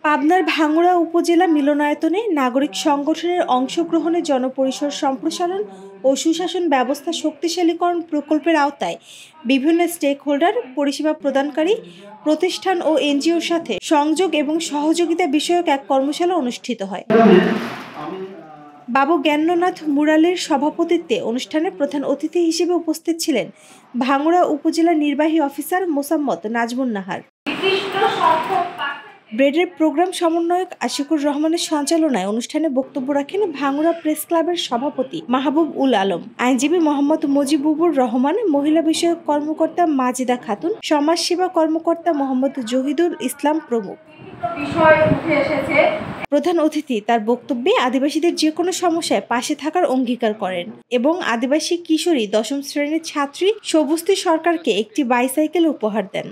পাবনার ভাঙ্গুড়া উপজেলা মিলনায়তনে নাগরিক সংগঠনের অংশগ্রহণে জনপরিসর সম্প্রসারণ ও সুশাসন ব্যবস্থা শক্তিশালীকরণ প্রকল্পের আওতায় বিভিন্ন স্টেকহোল্ডার, পরিষেবা প্রদানকারী প্রতিষ্ঠান ও এনজিওর সাথে সংযোগ এবং সহযোগিতা বিষয়ক এক কর্মশালা অনুষ্ঠিত হয়। বাবু জ্ঞাননাথ মুরালের সভাপতিত্বে অনুষ্ঠানে প্রধান অতিথি হিসেবে উপস্থিত ছিলেন ভাঙ্গুড়া উপজেলা নির্বাহী অফিসার মোসাম্মদ নাজমুন নাহার। ব্রেডের প্রোগ্রাম সমন্বয়ক আশিকুর রহমানের সঞ্চালনায় অনুষ্ঠানে বক্তব্য রাখেন ভাঙ্গুড়া প্রেস ক্লাবের সভাপতি মাহবুব উল আলম, আইনজীবী মোহাম্মদ মুজিবুর রহমান, মহিলা বিষয়ক কর্মকর্তা মাজিদা খাতুন, সমাজসেবা কর্মকর্তা মোহাম্মদ জহিদুল ইসলাম প্রমুখ। প্রধান অতিথি তার বক্তব্যে আদিবাসীদের যে কোনো সমস্যায় পাশে থাকার অঙ্গীকার করেন এবং আদিবাসী কিশোরী ১০ম শ্রেণীর ছাত্রী সবুস্তি সরকারকে একটি বাইসাইকেল উপহার দেন।